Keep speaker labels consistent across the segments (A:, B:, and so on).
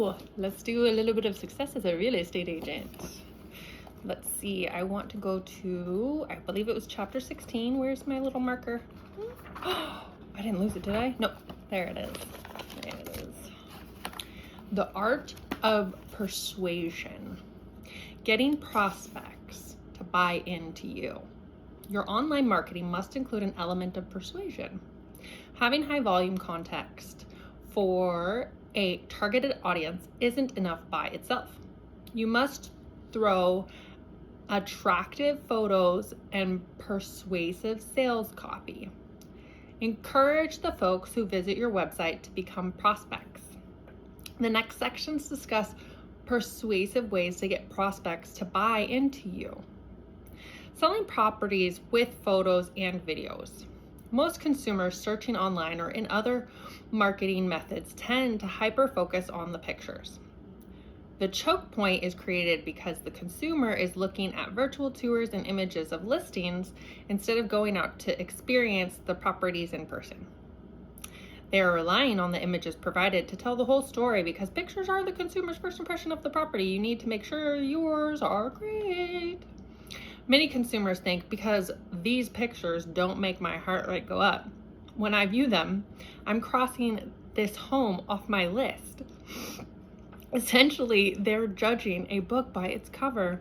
A: So let's do a little bit of success as a real estate agent. Let's see, I want to go to, I believe it was chapter 16. Where's my little marker? Oh, I didn't lose it, did I? No, there it is. There it is. The art of persuasion. Getting prospects to buy into you. Your online marketing must include an element of persuasion. Having high volume context for a targeted audience isn't enough by itself. You must throw attractive photos and persuasive sales copy. Encourage the folks who visit your website to become prospects. The next sections discuss persuasive ways to get prospects to buy into you. Selling properties with photos and videos. Most consumers searching online or in other marketing methods tend to hyper-focus on the pictures. The choke point is created because the consumer is looking at virtual tours and images of listings instead of going out to experience the properties in person. They are relying on the images provided to tell the whole story because pictures are the consumer's first impression of the property. You need to make sure yours are great. Many consumers think because these pictures don't make my heart rate go up, when I view them, I'm crossing this home off my list. Essentially, they're judging a book by its cover.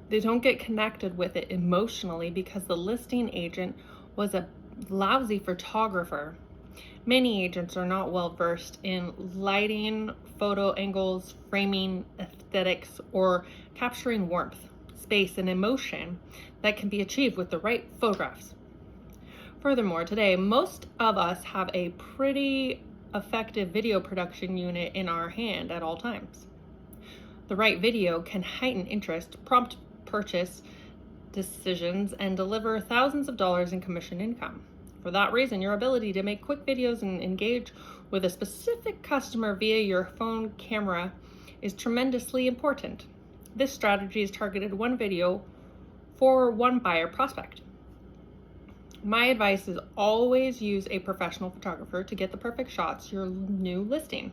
A: They don't get connected with it emotionally because the listing agent was a lousy photographer. Many agents are not well versed in lighting, photo angles, framing, aesthetics, or capturing warmth, space, and emotion that can be achieved with the right photographs. Furthermore, today, most of us have a pretty effective video production unit in our hand at all times. The right video can heighten interest, prompt purchase decisions, and deliver thousands of dollars in commission income. For that reason, your ability to make quick videos and engage with a specific customer via your phone camera is tremendously important. This strategy is targeted one video for one buyer prospect. My advice is always use a professional photographer to get the perfect shots your new listing.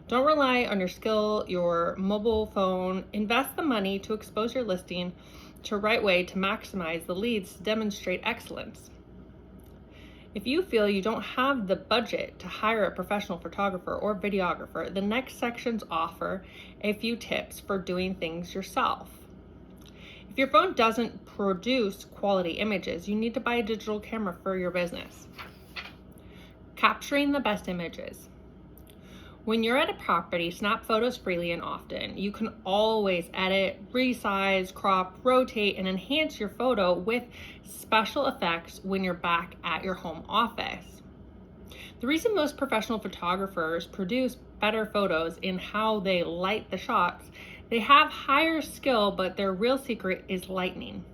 A: Don't rely on your skill, your mobile phone. Invest the money to expose your listing to right way to maximize the leads to demonstrate excellence. If you feel you don't have the budget to hire a professional photographer or videographer, the next sections offer a few tips for doing things yourself. If your phone doesn't produce quality images, you need to buy a digital camera for your business. Capturing the best images. When you're at a property, snap photos freely and often. You can always edit, resize, crop, rotate, and enhance your photo with special effects when you're back at your home office. The reason most professional photographers produce better photos in how they light the shots, they have higher skill, but their real secret is lighting.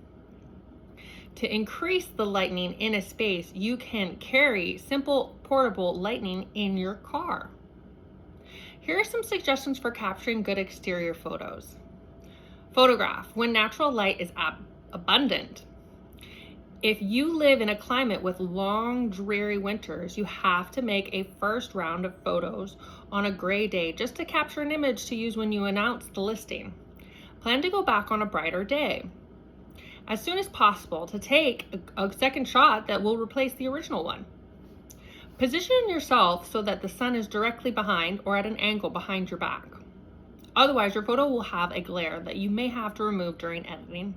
A: To increase the lighting in a space, you can carry simple portable lighting in your car. Here are some suggestions for capturing good exterior photos. Photograph when natural light is abundant. If you live in a climate with long, dreary winters, you have to make a first round of photos on a gray day just to capture an image to use when you announce the listing. Plan to go back on a brighter day as soon as possible to take a second shot that will replace the original one. Position yourself so that the sun is directly behind or at an angle behind your back. Otherwise, your photo will have a glare that you may have to remove during editing.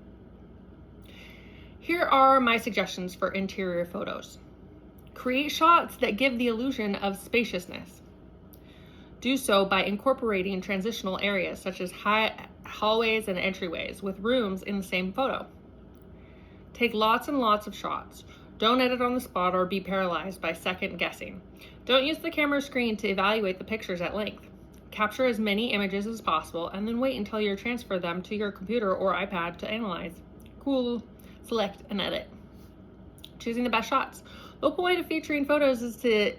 A: Here are my suggestions for interior photos. Create shots that give the illusion of spaciousness. Do so by incorporating transitional areas such as hallways and entryways with rooms in the same photo. Take lots and lots of shots. Don't edit on the spot or be paralyzed by second guessing. Don't use the camera screen to evaluate the pictures at length. Capture as many images as possible and then wait until you transfer them to your computer or iPad to analyze. Cool. Select and edit. Choosing the best shots. The whole point of featuring photos is to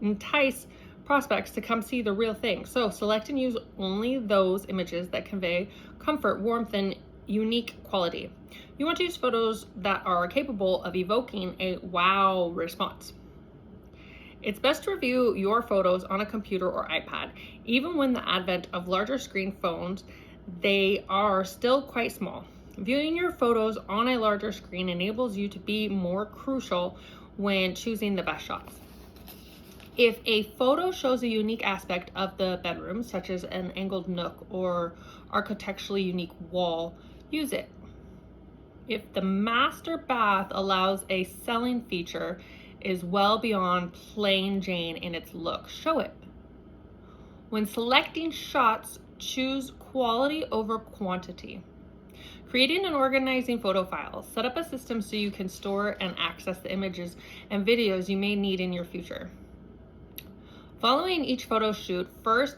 A: entice prospects to come see the real thing. So select and use only those images that convey comfort, warmth, and unique quality. You want to use photos that are capable of evoking a wow response. It's best to review your photos on a computer or iPad. Even with the advent of larger screen phones, they are still quite small. Viewing your photos on a larger screen enables you to be more crucial when choosing the best shots. If a photo shows a unique aspect of the bedroom, such as an angled nook or architecturally unique wall, use it. If the master bath allows a selling feature, is well beyond plain Jane in its look, show it. When selecting shots, choose quality over quantity. Creating and organizing photo files. Set up a system so you can store and access the images and videos you may need in your future. Following each photo shoot, first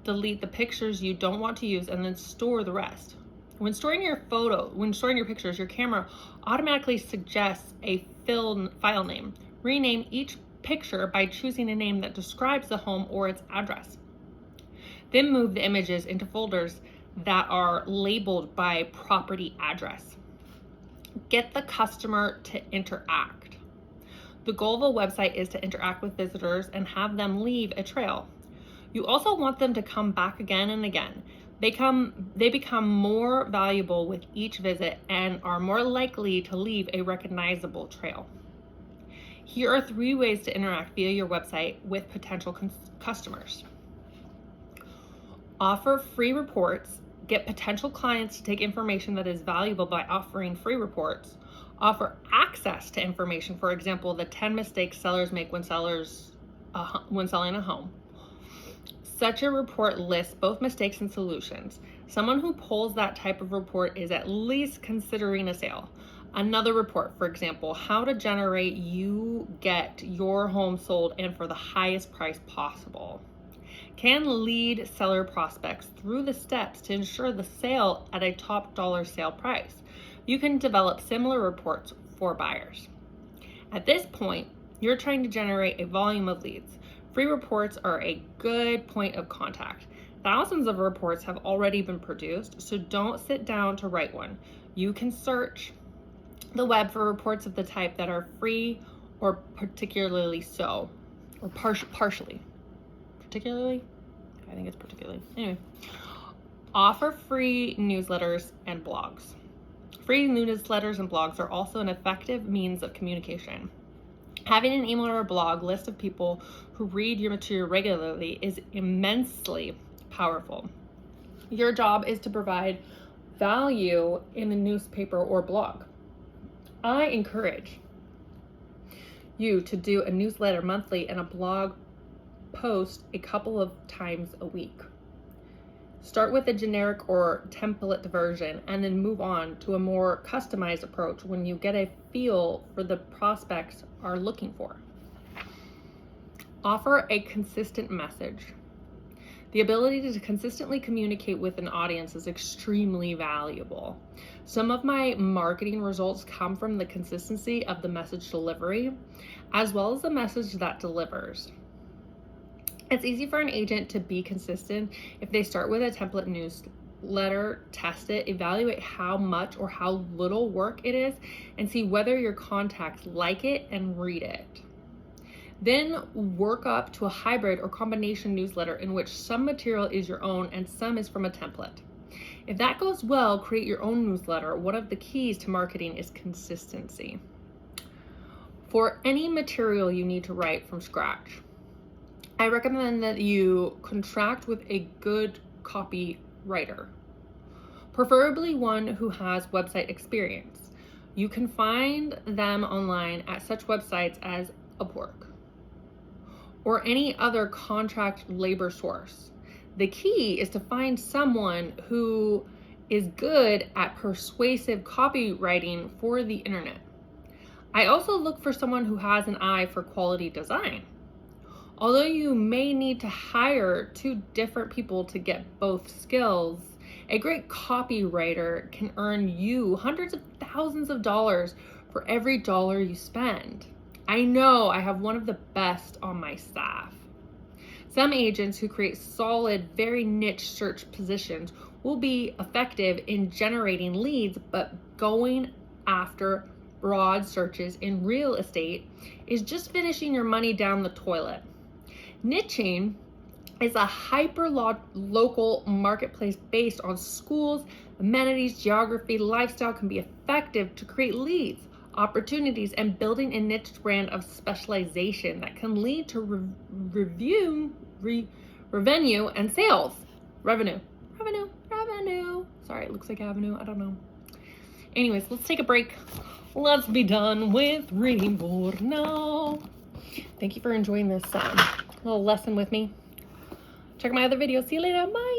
A: delete the pictures you don't want to use and then store the rest. When storing your pictures, your camera automatically suggests a file name. Rename each picture by choosing a name that describes the home or its address. Then move the images into folders that are labeled by property address. Get the customer to interact. The goal of a website is to interact with visitors and have them leave a trail. You also want them to come back again and again. They become more valuable with each visit and are more likely to leave a recognizable trail. Here are 3 ways to interact via your website with potential customers. Offer free reports. Get potential clients to take information that is valuable by offering free reports. Offer access to information, for example, the 10 mistakes sellers make when selling a home. Such a report lists both mistakes and solutions. Someone who pulls that type of report is at least considering a sale. Another report, for example, how to generate you get your home sold and for the highest price possible. Can lead seller prospects through the steps to ensure the sale at a top dollar sale price. You can develop similar reports for buyers. At this point, you're trying to generate a volume of leads. Free reports are a good point of contact. Thousands of reports have already been produced, so don't sit down to write one. You can search the web for reports of the type that are free or particularly so, or partially. Particularly? I think it's particularly. Anyway, offer free newsletters and blogs. Free newsletters and blogs are also an effective means of communication. Having an email or a blog list of people who read your material regularly is immensely powerful. Your job is to provide value in the newspaper or blog. I encourage you to do a newsletter monthly and a blog post a couple of times a week. Start with a generic or template version and then move on to a more customized approach when you get a feel for the prospects are looking for. Offer a consistent message. The ability to consistently communicate with an audience is extremely valuable. Some of my marketing results come from the consistency of the message delivery, as well as the message that delivers. It's easy for an agent to be consistent if they start with a template newsletter, test it, evaluate how much or how little work it is, and see whether your contacts like it and read it. Then work up to a hybrid or combination newsletter in which some material is your own and some is from a template. If that goes well, create your own newsletter. One of the keys to marketing is consistency. For any material you need to write from scratch, I recommend that you contract with a good copywriter, preferably one who has website experience. You can find them online at such websites as Upwork or any other contract labor source. The key is to find someone who is good at persuasive copywriting for the internet. I also look for someone who has an eye for quality design. Although you may need to hire 2 different people to get both skills, a great copywriter can earn you hundreds of thousands of dollars for every dollar you spend. I know I have one of the best on my staff. Some agents who create solid, very niche search positions will be effective in generating leads, but going after broad searches in real estate is just finishing your money down the toilet. Niching is a hyper-local marketplace based on schools, amenities, geography, lifestyle can be effective to create leads, opportunities, and building a niche brand of specialization that can lead to revenue and sales. Revenue. Sorry, it looks like avenue. I don't know. Anyways, let's take a break. Let's be done with reading board now. Thank you for enjoying this little lesson with me. Check my other videos. See you later. Bye.